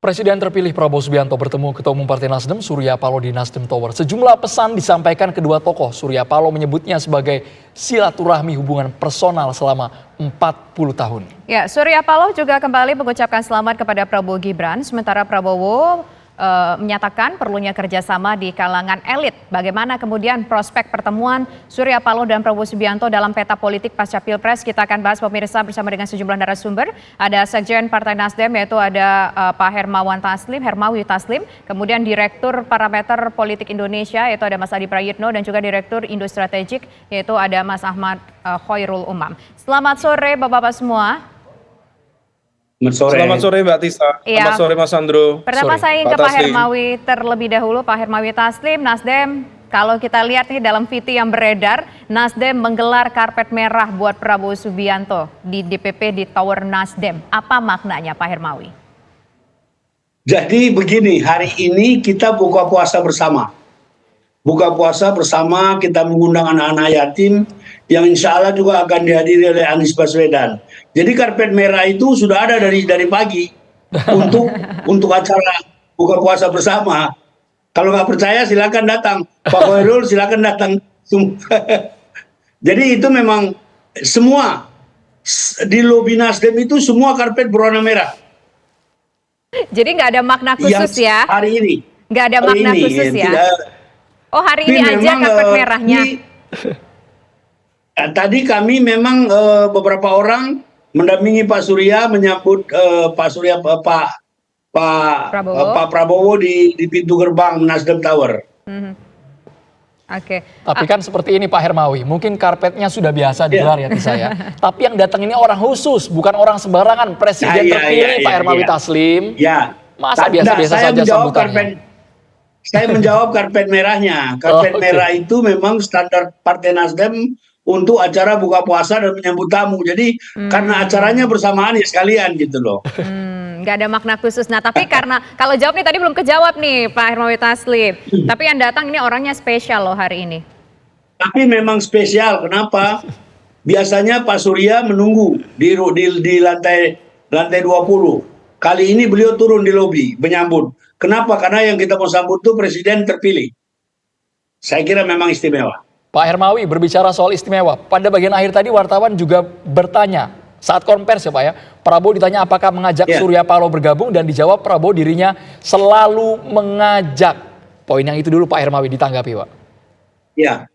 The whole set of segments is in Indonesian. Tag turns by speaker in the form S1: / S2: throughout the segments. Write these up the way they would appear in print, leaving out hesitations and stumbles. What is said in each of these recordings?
S1: Presiden terpilih Prabowo Subianto bertemu Ketua Umum Partai Nasdem Surya Paloh di Nasdem Tower. Sejumlah pesan disampaikan kedua tokoh. Surya Paloh menyebutnya sebagai silaturahmi hubungan personal selama 40 tahun.
S2: Ya, Surya Paloh juga kembali mengucapkan selamat kepada Prabowo Gibran, sementara Prabowo menyatakan perlunya kerjasama di kalangan elit. Bagaimana kemudian prospek pertemuan Surya Paloh dan Prabowo Subianto dalam peta politik pasca Pilpres? Kita akan bahas pemirsa bersama dengan sejumlah narasumber. Ada Sekjen Partai Nasdem yaitu ada Pak Hermawi Taslim, kemudian Direktur Parameter Politik Indonesia yaitu ada Mas Adi Prayitno dan juga Direktur Indo Strategik yaitu ada Mas Ahmad Khairul Umam. Selamat sore Bapak-bapak semua.
S3: Selamat sore Mbak Tisa, selamat sore Mas Andro.
S2: Pertama saya ingin ke Pak Hermawi terlebih dahulu. Pak Hermawi Taslim, Nasdem, kalau kita lihat nih dalam VT yang beredar, Nasdem menggelar karpet merah buat Prabowo Subianto di DPP di Tower Nasdem. Apa maknanya Pak Hermawi?
S4: Jadi begini, hari ini kita buka puasa bersama. Buka puasa bersama, kita mengundang anak-anak yatim yang insya Allah juga akan dihadiri oleh Anies Baswedan. Jadi karpet merah itu sudah ada dari pagi untuk acara buka puasa bersama. Kalau nggak percaya silakan datang, Pak Khairul silakan datang. Jadi itu memang semua di lobi Nasdem itu semua karpet berwarna merah.
S2: Jadi nggak ada makna khusus ya?
S4: Hari ini.
S2: Nggak ada makna khusus ya? Oh hari ini aja karpet merahnya.
S4: Tadi kami memang beberapa orang mendampingi Pak Surya menyambut Pak Prabowo di pintu gerbang Nasdem Tower.
S2: Oke.
S1: Tapi kan seperti ini Pak Hermawi, mungkin karpetnya sudah biasa digelar ya Tisa ya. Tapi yang datang ini orang khusus, bukan orang sembarangan. Presiden terpilih Pak Hermawi Taslim.
S4: Ya.
S1: Masa biasa-biasa saja sambutannya?
S4: Saya menjawab karpet merahnya. Karpet merah itu memang standar Partai Nasdem untuk acara buka puasa dan menyambut tamu. Jadi karena acaranya bersamaan ya sekalian gitu loh.
S2: Nggak ada makna khusus. Nah tapi karena kalau jawab nih tadi belum kejawab nih Pak Hermawi Taslim. Tapi yang datang ini orangnya spesial loh hari ini.
S4: Tapi memang spesial. Kenapa? Biasanya Pak Surya menunggu di lantai 20. Kali ini beliau turun di lobi menyambut. Kenapa? Karena yang kita mau sambut itu presiden terpilih. Saya kira memang istimewa.
S1: Pak Hermawi berbicara soal istimewa. Pada bagian akhir tadi wartawan juga bertanya saat konversi ya Pak ya. Prabowo ditanya apakah mengajak Surya Paloh bergabung dan dijawab Prabowo dirinya selalu mengajak. Poin yang itu dulu Pak Hermawi ditanggapi Pak.
S4: Ya.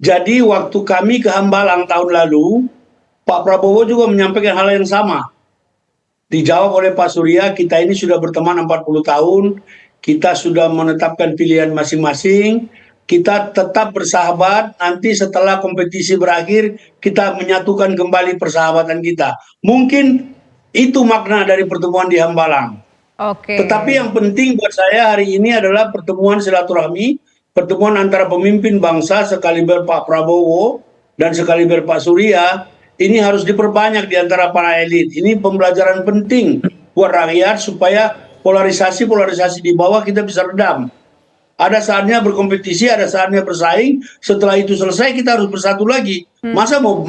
S4: Jadi waktu kami ke Hambalang tahun lalu, Pak Prabowo juga menyampaikan hal yang sama. Dijawab oleh Pak Surya, kita ini sudah berteman 40 tahun, kita sudah menetapkan pilihan masing-masing, kita tetap bersahabat, nanti setelah kompetisi berakhir, kita menyatukan kembali persahabatan kita. Mungkin itu makna dari pertemuan di Hambalang. Tetapi yang penting buat saya hari ini adalah pertemuan silaturahmi, pertemuan antara pemimpin bangsa sekaliber Pak Prabowo dan sekaliber Pak Surya. Ini harus diperbanyak di antara para elit. Ini pembelajaran penting buat rakyat supaya polarisasi di bawah kita bisa redam. Ada saatnya berkompetisi, ada saatnya bersaing. Setelah itu selesai kita harus bersatu lagi. Masa mau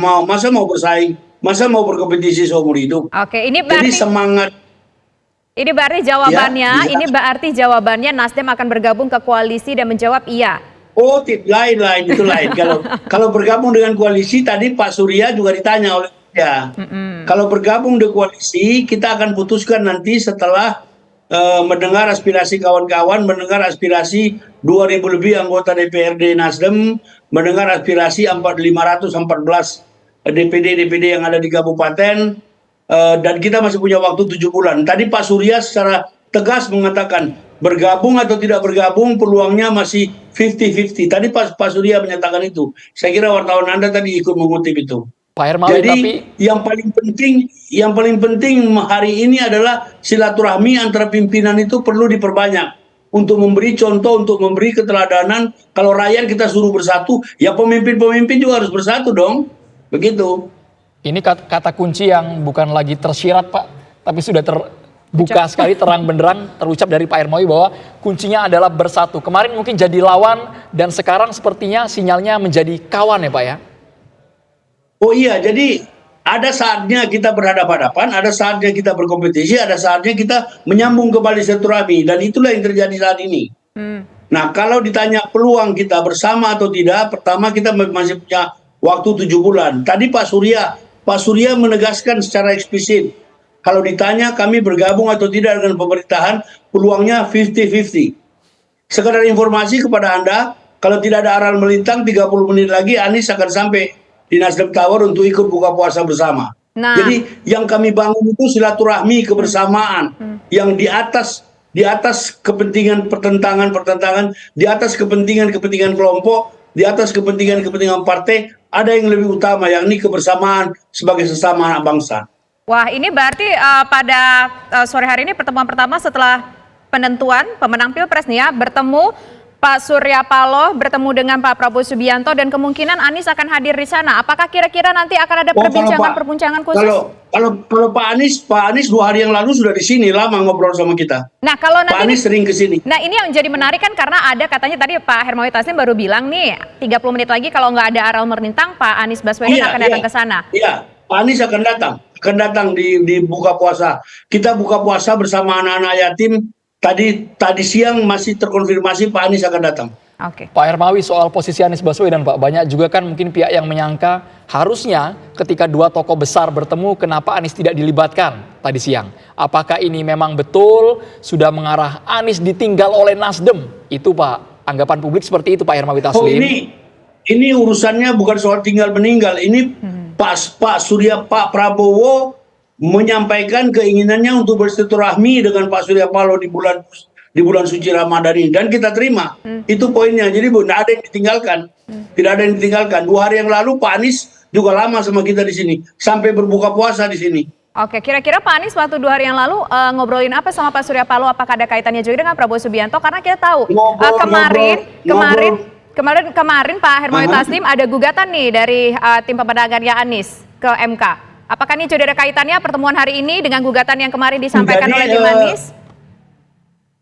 S4: bersaing, masa mau berkompetisi seumur hidup.
S2: Oke, ini berarti,
S4: jadi semangat.
S2: Ini berarti jawabannya, ini berarti jawabannya Nasdem akan bergabung ke koalisi dan menjawab iya.
S4: Oh, lain itu lain. Kalau bergabung dengan koalisi tadi Pak Surya juga ditanya oleh dia. Kalau bergabung di koalisi kita akan putuskan nanti setelah mendengar aspirasi kawan-kawan, mendengar aspirasi 2.000 lebih anggota DPRD Nasdem, mendengar aspirasi 514 DPD yang ada di kabupaten, dan kita masih punya waktu 7 bulan. Tadi Pak Surya secara tegas mengatakan bergabung atau tidak bergabung peluangnya masih 50-50. Tadi Pak Surya menyatakan itu. Saya kira wartawan Anda tadi ikut mengutip itu.
S1: Pak Hermawi,
S4: jadi yang paling penting hari ini adalah silaturahmi antara pimpinan itu perlu diperbanyak untuk memberi contoh, untuk memberi keteladanan. Kalau rakyat kita suruh bersatu, ya pemimpin juga harus bersatu dong. Begitu.
S1: Ini kata kunci yang bukan lagi tersirat Pak, tapi sudah terbuka sekali terang benderang terucap dari Pak Hermawi bahwa kuncinya adalah bersatu. Kemarin mungkin jadi lawan dan sekarang sepertinya sinyalnya menjadi kawan ya Pak ya?
S4: Oh iya, jadi ada saatnya kita berhadapan-hadapan, ada saatnya kita berkompetisi, ada saatnya kita menyambung kembali silaturahmi, dan itulah yang terjadi saat ini. Nah, kalau ditanya peluang kita bersama atau tidak, pertama kita masih punya waktu 7 bulan. Tadi Pak Surya menegaskan secara eksplisit, kalau ditanya kami bergabung atau tidak dengan pemerintahan, peluangnya 50-50. Sekedar informasi kepada Anda, kalau tidak ada aral melintang, 30 menit lagi Anies akan sampai di Nasdem Tower untuk ikut buka puasa bersama.
S2: Nah.
S4: Jadi yang kami bangun itu silaturahmi, kebersamaan, yang di atas kepentingan pertentangan, di atas kepentingan kelompok, di atas kepentingan partai, ada yang lebih utama, yakni kebersamaan sebagai sesama anak bangsa.
S2: Wah, ini berarti pada sore hari ini pertemuan pertama setelah penentuan pemenang Pilpres nih ya, bertemu Pak Surya Paloh bertemu dengan Pak Prabowo Subianto, dan kemungkinan Anies akan hadir di sana. Apakah kira-kira nanti akan ada perbincangan khusus?
S4: Kalau Pak Anies 2 hari yang lalu sudah di sini, lama ngobrol sama kita.
S2: Nah, kalau nanti
S4: Pak Anies sering ke sini.
S2: Nah, ini yang jadi menarik kan, karena ada katanya tadi Pak Hermawi Taslim baru bilang nih 30 menit lagi kalau nggak ada aral melintang, Pak Anies Baswedan akan datang ke sana.
S4: Iya, Pak Anies akan datang di buka puasa. Kita buka puasa bersama anak-anak yatim. Tadi siang masih terkonfirmasi Pak Anies akan datang.
S2: Oke.
S1: Pak Hermawi, soal posisi Anies Baswedan, Pak, banyak juga kan mungkin pihak yang menyangka harusnya ketika 2 tokoh besar bertemu, kenapa Anies tidak dilibatkan tadi siang? Apakah ini memang betul sudah mengarah Anies ditinggal oleh Nasdem? Itu Pak, anggapan publik seperti itu Pak Hermawi Taslim.
S4: Ini urusannya bukan soal tinggal meninggal. Ini Pak Prabowo menyampaikan keinginannya untuk bersilaturahmi dengan Pak Surya Paloh di bulan suci Ramadan ini, dan kita terima. Itu poinnya. Jadi tidak ada yang ditinggalkan. Tidak ada yang ditinggalkan. 2 hari yang lalu Pak Anies juga lama sama kita di sini, sampai berbuka puasa di sini.
S2: Oke, kira-kira Pak Anies waktu 2 hari yang lalu ngobrolin apa sama Pak Surya Paloh? Apakah ada kaitannya juga dengan Prabowo Subianto? Karena kita tahu kemarin Pak Hermawi Taslim ada gugatan nih dari tim pemenangannya Anies ke MK. Apakah ini sudah ada kaitannya pertemuan hari ini dengan gugatan yang kemarin disampaikan oleh tim Anies?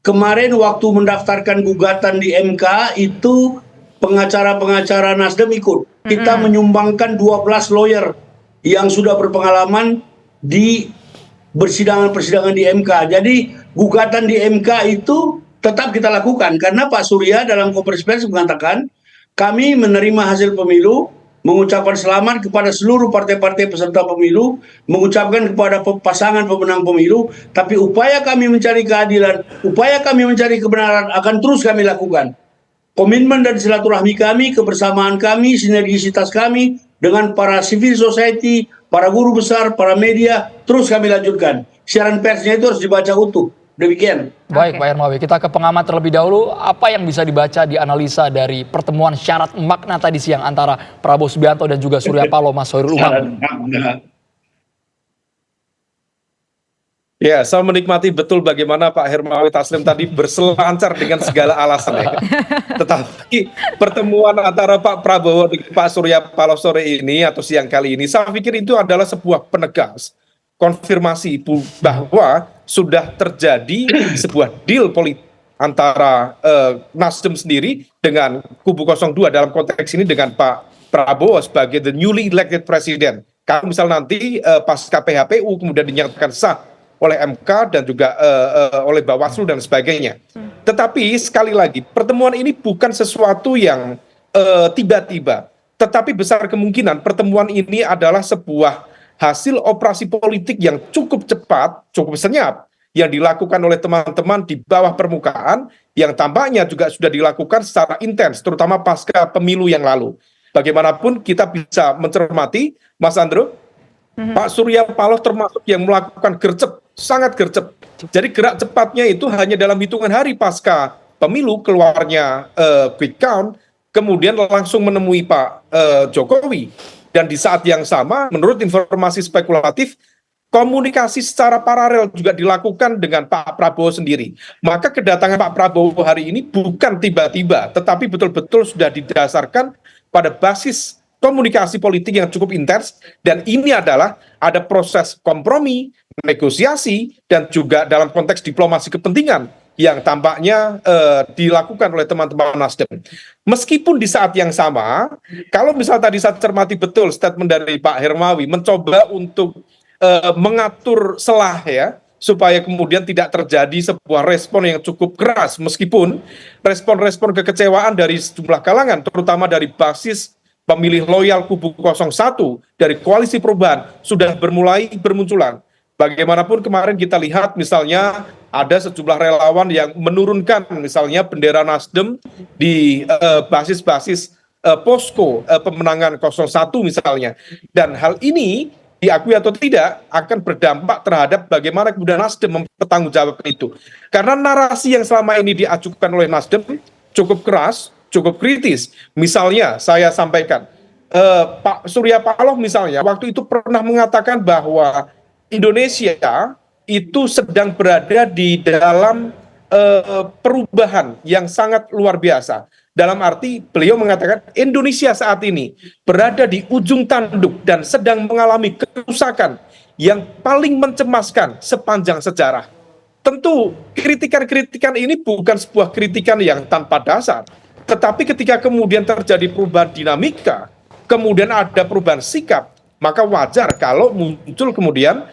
S4: Kemarin waktu mendaftarkan gugatan di MK itu pengacara-pengacara Nasdem ikut. Kita menyumbangkan 12 lawyer yang sudah berpengalaman di persidangan di MK. Jadi gugatan di MK itu tetap kita lakukan, karena Pak Surya dalam konferensi pers mengatakan kami menerima hasil pemilu, mengucapkan selamat kepada seluruh partai-partai peserta pemilu, mengucapkan kepada pasangan pemenang pemilu, tapi upaya kami mencari keadilan, upaya kami mencari kebenaran akan terus kami lakukan. Komitmen dan silaturahmi kami, kebersamaan kami, sinergisitas kami dengan para civil society, para guru besar, para media, terus kami lanjutkan. Siaran persnya itu harus dibaca utuh. Demikian.
S1: Baik Pak Hermawi, kita ke pengamat terlebih dahulu. Apa yang bisa dibaca di analisa dari pertemuan syarat makna tadi siang antara Prabowo Subianto dan juga Surya Paloh, Mas Hoirul Umam?
S3: Ya, saya menikmati betul bagaimana Pak Hermawi Taslim tadi berselancar dengan segala alasan ya. Tetapi pertemuan antara Pak Prabowo dengan Pak Surya Paloh sore ini atau siang kali ini, saya pikir itu adalah sebuah penegas konfirmasi bahwa sudah terjadi sebuah deal politik antara Nasdem sendiri dengan kubu 02 dalam konteks ini dengan Pak Prabowo sebagai the newly elected president. Kalau misal nanti pasca PHPU kemudian dinyatakan sah oleh MK dan juga oleh Bawaslu dan sebagainya. Tetapi sekali lagi pertemuan ini bukan sesuatu yang tiba-tiba, tetapi besar kemungkinan pertemuan ini adalah sebuah hasil operasi politik yang cukup cepat, cukup senyap, yang dilakukan oleh teman-teman di bawah permukaan, yang tampaknya juga sudah dilakukan secara intens, terutama pasca pemilu yang lalu. Bagaimanapun kita bisa mencermati, Mas Andro, Pak Surya Paloh termasuk yang melakukan gercep, sangat gercep. Jadi gerak cepatnya itu hanya dalam hitungan hari pasca pemilu keluarnya quick count, kemudian langsung menemui Pak Jokowi. Dan di saat yang sama, menurut informasi spekulatif, komunikasi secara paralel juga dilakukan dengan Pak Prabowo sendiri. Maka kedatangan Pak Prabowo hari ini bukan tiba-tiba, tetapi betul-betul sudah didasarkan pada basis komunikasi politik yang cukup intens, dan ini adalah ada proses kompromi, negosiasi, dan juga dalam konteks diplomasi kepentingan yang tampaknya dilakukan oleh teman-teman Nasdem. Meskipun di saat yang sama, kalau misal tadi saya cermati betul statement dari Pak Hermawi mencoba untuk mengatur celah ya, supaya kemudian tidak terjadi sebuah respon yang cukup keras, meskipun respon-respon kekecewaan dari sejumlah kalangan, terutama dari basis pemilih loyal kubu 01 dari Koalisi Perubahan sudah mulai bermunculan. Bagaimanapun kemarin kita lihat misalnya ada sejumlah relawan yang menurunkan misalnya bendera Nasdem di basis-basis posko pemenangan 01 misalnya. Dan hal ini diakui atau tidak akan berdampak terhadap bagaimana kemudian Nasdem mempertanggungjawabkan itu. Karena narasi yang selama ini diajukan oleh Nasdem cukup keras, cukup kritis. Misalnya saya sampaikan, Pak Surya Paloh misalnya waktu itu pernah mengatakan bahwa Indonesia itu sedang berada di dalam perubahan yang sangat luar biasa. Dalam arti beliau mengatakan Indonesia saat ini berada di ujung tanduk dan sedang mengalami kerusakan yang paling mencemaskan sepanjang sejarah. Tentu kritikan-kritikan ini bukan sebuah kritikan yang tanpa dasar. Tetapi ketika kemudian terjadi perubahan dinamika, kemudian ada perubahan sikap, maka wajar kalau muncul kemudian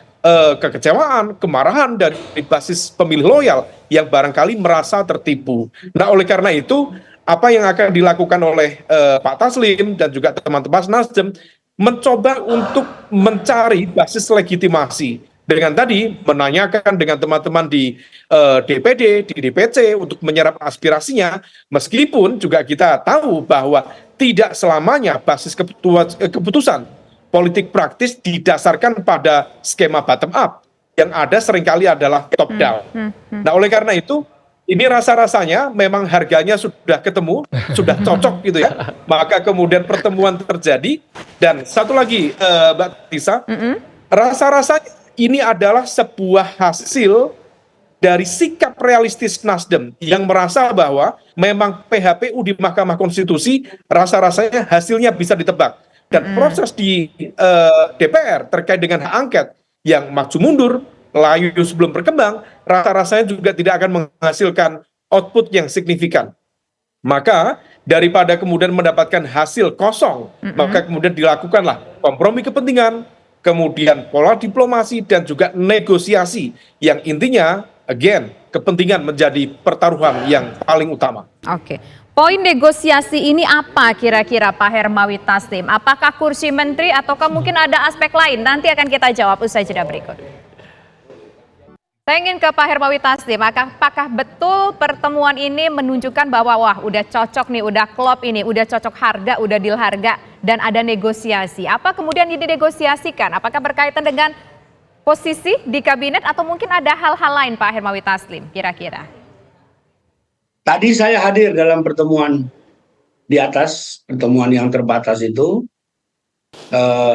S3: kekecewaan, kemarahan dari basis pemilih loyal yang barangkali merasa tertipu. Nah, oleh karena itu, apa yang akan dilakukan oleh Pak Taslim dan juga teman-teman Nasdem mencoba untuk mencari basis legitimasi dengan tadi menanyakan dengan teman-teman di DPD, di DPC untuk menyerap aspirasinya, meskipun juga kita tahu bahwa tidak selamanya basis keputusan politik praktis didasarkan pada skema bottom up, yang ada seringkali adalah top down. Nah, oleh karena itu, ini rasa-rasanya memang harganya sudah ketemu, sudah cocok gitu ya. Maka kemudian pertemuan terjadi, dan satu lagi Mbak Tisa, rasa-rasanya ini adalah sebuah hasil dari sikap realistis Nasdem yang merasa bahwa memang PHPU di Mahkamah Konstitusi rasa-rasanya hasilnya bisa ditebak. Dan proses di DPR terkait dengan hak angket yang maju mundur, layu sebelum berkembang, rasa-rasanya juga tidak akan menghasilkan output yang signifikan. Maka daripada kemudian mendapatkan hasil kosong, maka kemudian dilakukanlah kompromi kepentingan, kemudian pola diplomasi dan juga negosiasi yang intinya, again, kepentingan menjadi pertaruhan yang paling utama.
S2: Oke. Poin negosiasi ini apa kira-kira Pak Hermawi Taslim? Apakah kursi menteri ataukah mungkin ada aspek lain? Nanti akan kita jawab usai jeda berikut. Saya ingin ke Pak Hermawi Taslim, apakah betul pertemuan ini menunjukkan bahwa wah udah cocok nih, udah klop ini, udah cocok harga, udah deal harga dan ada negosiasi. Apa kemudian ini dinegosiasikan? Apakah berkaitan dengan posisi di kabinet atau mungkin ada hal-hal lain Pak Hermawi Taslim kira-kira?
S4: Tadi saya hadir dalam pertemuan di atas, pertemuan yang terbatas itu.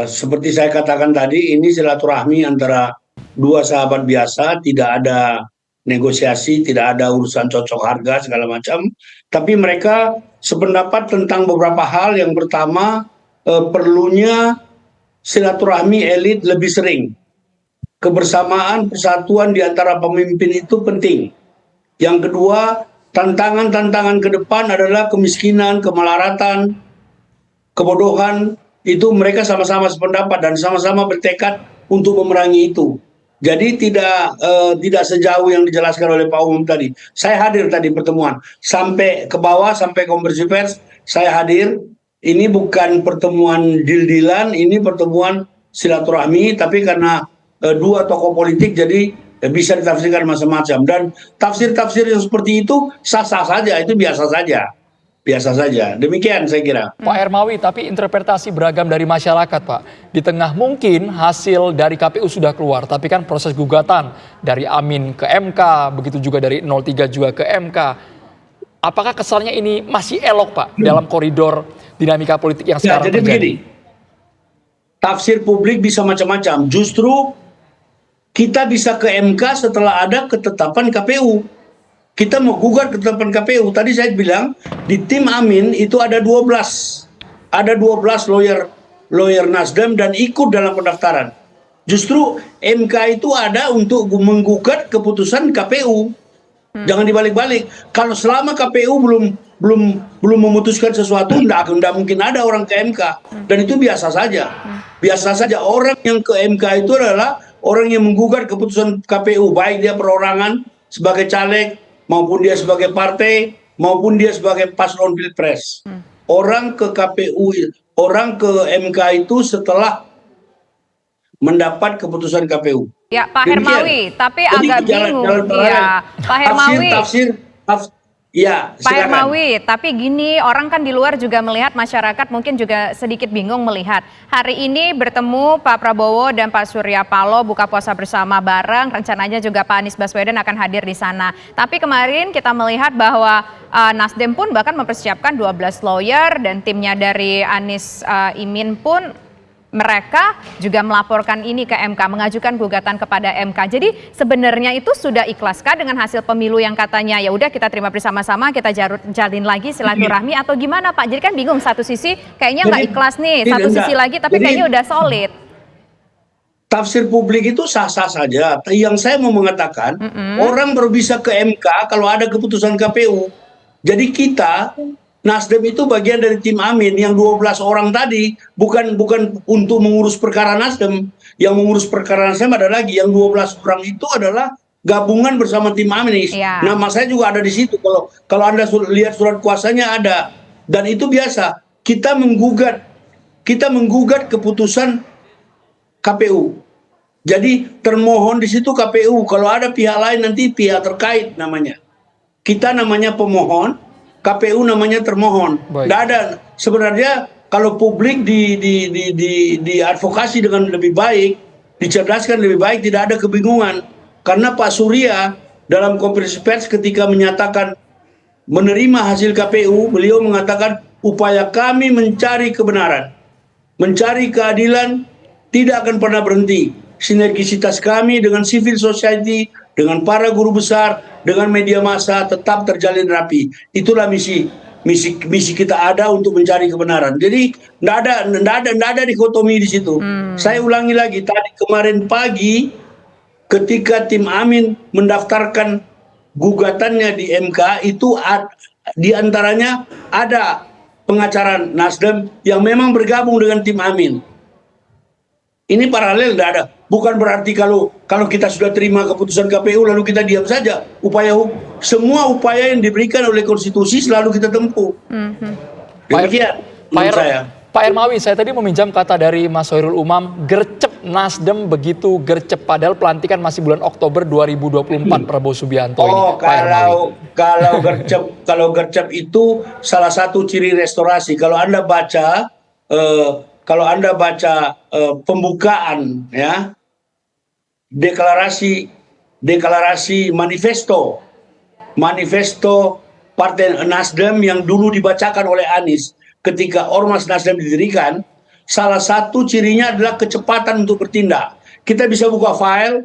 S4: Seperti saya katakan tadi, ini silaturahmi antara dua sahabat biasa, tidak ada negosiasi, tidak ada urusan cocok harga segala macam. Tapi mereka sependapat tentang beberapa hal. Yang pertama, perlunya silaturahmi elit lebih sering. Kebersamaan, persatuan di antara pemimpin itu penting. Yang kedua, tantangan-tantangan ke depan adalah kemiskinan, kemelaratan, kebodohan. Itu mereka sama-sama sependapat dan sama-sama bertekad untuk memerangi itu. Jadi tidak sejauh yang dijelaskan oleh Pak Umum tadi. Saya hadir tadi pertemuan sampai ke bawah, sampai konversi pers. Saya hadir. Ini bukan pertemuan deal-dealan, ini pertemuan silaturahmi. Tapi karena dua tokoh politik, jadi bisa ditafsirkan macam-macam, dan tafsir-tafsir yang seperti itu sah-sah saja, itu biasa saja. Demikian saya kira.
S1: Pak Hermawi, tapi interpretasi beragam dari masyarakat, Pak. Di tengah mungkin hasil dari KPU sudah keluar, tapi kan proses gugatan dari Amin ke MK, begitu juga dari 03 juga ke MK. Apakah kesannya ini masih elok, Pak, dalam koridor dinamika politik yang sekarang
S4: jadi
S1: terjadi?
S4: Begini, tafsir publik bisa macam-macam. Justru kita bisa ke MK setelah ada ketetapan KPU. Kita mau gugat ketetapan KPU. Tadi saya bilang di tim Amin itu ada 12. Ada 12 lawyer Nasdem dan ikut dalam pendaftaran. Justru MK itu ada untuk menggugat keputusan KPU. Jangan dibalik-balik. Kalau selama KPU belum memutuskan sesuatu, enggak mungkin ada orang ke MK. Dan itu biasa saja. Biasa saja orang yang ke MK itu adalah orang yang menggugat keputusan KPU, baik dia perorangan sebagai caleg maupun dia sebagai partai maupun dia sebagai paslon pilpres. Orang ke KPU, orang ke MK itu setelah mendapat keputusan KPU.
S2: Ya, Pak
S4: Demikian.
S2: Hermawi, tapi
S4: Jadi
S2: agak
S4: jalan
S2: bingung.
S4: paralel.
S2: Ya, Pak Hermawi.
S4: Ya,
S2: Pak
S4: silakan.
S2: Hermawi, tapi gini, orang kan di luar juga melihat, masyarakat mungkin juga sedikit bingung melihat. Hari ini bertemu Pak Prabowo dan Pak Surya Paloh buka puasa bersama bareng, rencananya juga Pak Anies Baswedan akan hadir di sana. Tapi kemarin kita melihat bahwa Nasdem pun bahkan mempersiapkan 12 lawyer dan timnya dari Anies Imin pun mereka juga melaporkan ini ke MK, mengajukan gugatan kepada MK. Jadi sebenarnya itu sudah ikhlaskah dengan hasil pemilu yang katanya ya udah kita terima bersama-sama, kita jalin lagi silaturahmi atau gimana Pak? Jadi kan bingung, satu sisi kayaknya nggak ikhlas nih, satu sisi lagi tapi kayaknya udah solid.
S4: Tafsir publik itu sah-sah saja. Yang saya mau mengatakan, orang baru bisa ke MK kalau ada keputusan KPU. Jadi kita Nasdem itu bagian dari tim Amin yang 12 orang tadi bukan untuk mengurus perkara Nasdem. Yang mengurus perkara Nasdem ada lagi, yang 12 orang itu adalah gabungan bersama tim Amin.
S2: Ya.
S4: Nama saya juga ada di situ. Kalau Anda lihat surat kuasanya ada. Dan itu biasa. Kita menggugat keputusan KPU. Jadi termohon di situ KPU. Kalau ada pihak lain nanti pihak terkait namanya. Kita namanya pemohon. KPU namanya termohon. Tidak ada sebenarnya kalau publik diadvokasi dengan lebih baik, dicerdaskan lebih baik, tidak ada kebingungan. Karena Pak Surya dalam konferensi pers ketika menyatakan menerima hasil KPU, beliau mengatakan upaya kami mencari kebenaran, mencari keadilan tidak akan pernah berhenti. Sinergisitas kami dengan civil society, dengan para guru besar, dengan media massa tetap terjalin rapi. Itulah misi kita ada untuk mencari kebenaran. Jadi tidak ada dikotomi di situ. Saya ulangi lagi, tadi kemarin pagi ketika tim Amin mendaftarkan gugatannya di MK itu di antaranya ada pengacara Nasdem yang memang bergabung dengan tim Amin. Ini paralel, tidak ada. Bukan berarti kalau kita sudah terima keputusan KPU lalu kita diam saja. Semua upaya yang diberikan oleh konstitusi selalu kita tempuh. Demikian menurut saya.
S1: Pak Hermawi, saya tadi meminjam kata dari Mas Hoirul Umam, gercep Nasdem begitu gercep, padahal pelantikan masih bulan Oktober 2024 Prabowo Subianto ini.
S4: Kalau gercep itu salah satu ciri restorasi. Kalau Anda baca pembukaan ya deklarasi manifesto Partai Nasdem yang dulu dibacakan oleh Anies ketika Ormas Nasdem didirikan, salah satu cirinya adalah kecepatan untuk bertindak. Kita bisa buka file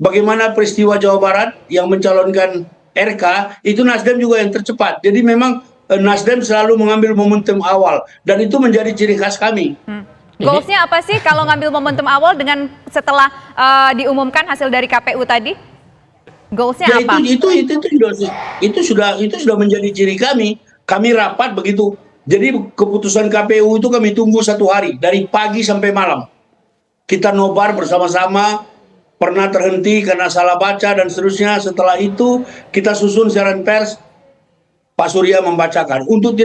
S4: bagaimana peristiwa Jawa Barat yang mencalonkan RK, itu Nasdem juga yang tercepat. Jadi memang Nasdem selalu mengambil momentum awal dan itu menjadi ciri khas kami.
S2: Goalsnya apa sih kalau ngambil momentum awal dengan setelah diumumkan hasil dari KPU tadi? Goalsnya
S4: Ya,
S2: apa?
S4: Itu sudah menjadi ciri kami. Kami rapat begitu. Jadi keputusan KPU itu kami tunggu 1 hari dari pagi sampai malam. Kita nobar bersama-sama. Pernah terhenti karena salah baca dan seterusnya. Setelah itu kita susun siaran pers. Pak Surya membacakan untuk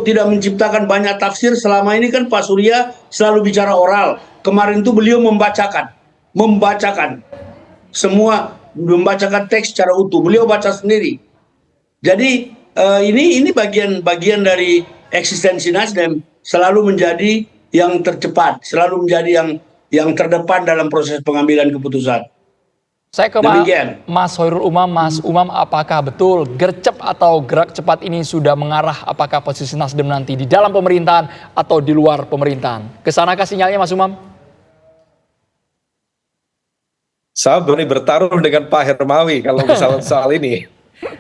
S4: tidak menciptakan banyak tafsir. Selama ini kan Pak Surya selalu bicara oral. Kemarin itu beliau membacakan semua, membacakan teks secara utuh. Beliau baca sendiri. Jadi ini bagian dari eksistensi Nasdem, selalu menjadi yang tercepat, selalu menjadi yang terdepan dalam proses pengambilan keputusan.
S1: Saya ke Mas Hoirul Umam, Mas Umam, apakah betul gercep atau gerak cepat ini sudah mengarah apakah posisi Nasdem nanti di dalam pemerintahan atau di luar pemerintahan? Kesanakah sinyalnya Mas Umam?
S3: Saya berani bertarung dengan Pak Hermawi kalau misalnya soal ini.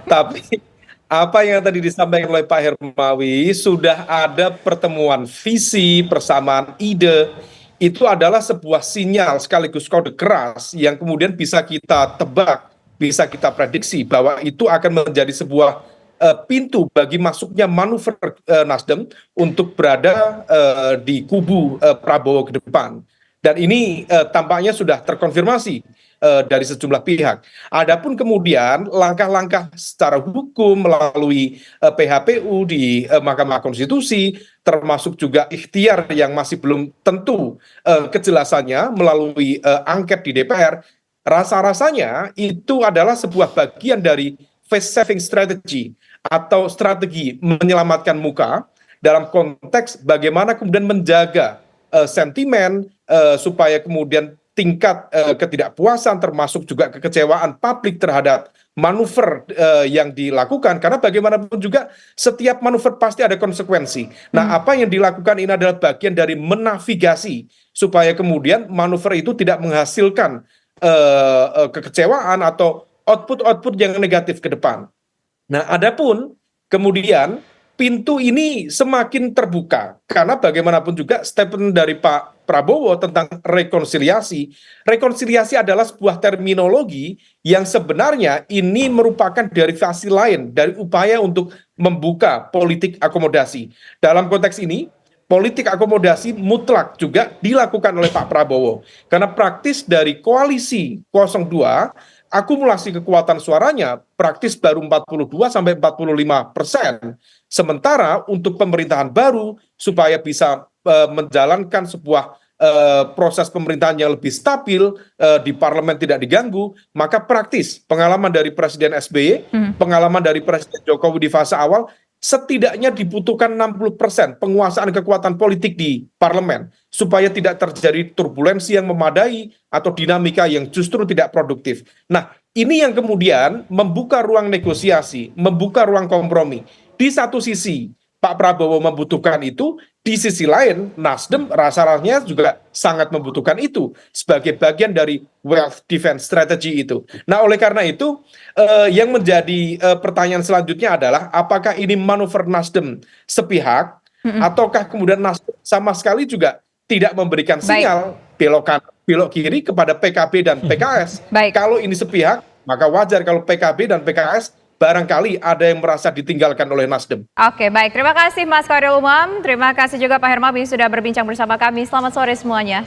S3: Tapi apa yang tadi disampaikan oleh Pak Hermawi, sudah ada pertemuan visi, persamaan ide. Itu adalah sebuah sinyal sekaligus kode keras yang kemudian bisa kita tebak bisa kita prediksi bahwa itu akan menjadi sebuah pintu bagi masuknya manuver Nasdem untuk berada di kubu Prabowo ke depan. Dan ini tampaknya sudah terkonfirmasi dari sejumlah pihak. Adapun kemudian langkah-langkah secara hukum melalui PHPU di Mahkamah Konstitusi, termasuk juga ikhtiar yang masih belum tentu kejelasannya melalui angket di DPR, rasa-rasanya itu adalah sebuah bagian dari face saving strategy atau strategi menyelamatkan muka dalam konteks bagaimana kemudian menjaga sentimen supaya kemudian tingkat ketidakpuasan termasuk juga kekecewaan publik terhadap manuver yang dilakukan, karena bagaimanapun juga setiap manuver pasti ada konsekuensi. Nah, apa yang dilakukan ini adalah bagian dari menavigasi supaya kemudian manuver itu tidak menghasilkan kekecewaan atau output-output yang negatif ke depan. Nah, adapun kemudian pintu ini semakin terbuka karena bagaimanapun juga statement dari Pak Prabowo tentang rekonsiliasi. Rekonsiliasi adalah sebuah terminologi yang sebenarnya ini merupakan derivasi lain dari upaya untuk membuka politik akomodasi. Dalam konteks ini, politik akomodasi mutlak juga dilakukan oleh Pak Prabowo. Karena praktis dari koalisi 02, akumulasi kekuatan suaranya praktis baru 42-45%. Sementara untuk pemerintahan baru supaya bisa menjalankan sebuah proses pemerintahan yang lebih stabil, di parlemen tidak diganggu, maka praktis pengalaman dari Presiden SBY, pengalaman dari Presiden Jokowi di fase awal, setidaknya dibutuhkan 60% penguasaan kekuatan politik di parlemen supaya tidak terjadi turbulensi yang memadai atau dinamika yang justru tidak produktif. Nah, ini yang kemudian membuka ruang negosiasi, membuka ruang kompromi. Di satu sisi Pak Prabowo membutuhkan itu, di sisi lain Nasdem rasa-rasanya juga sangat membutuhkan itu sebagai bagian dari wealth defense strategy itu. Nah, oleh karena itu yang menjadi pertanyaan selanjutnya adalah apakah ini manuver Nasdem sepihak ataukah kemudian Nasdem sama sekali juga tidak memberikan sinyal belok kiri kepada PKB dan PKS. Kalau ini sepihak, maka wajar kalau PKB dan PKS barangkali ada yang merasa ditinggalkan oleh Nasdem.
S2: Oke, baik. Terima kasih Mas Khairul Umam. Terima kasih juga Pak Hermawi sudah berbincang bersama kami. Selamat sore semuanya.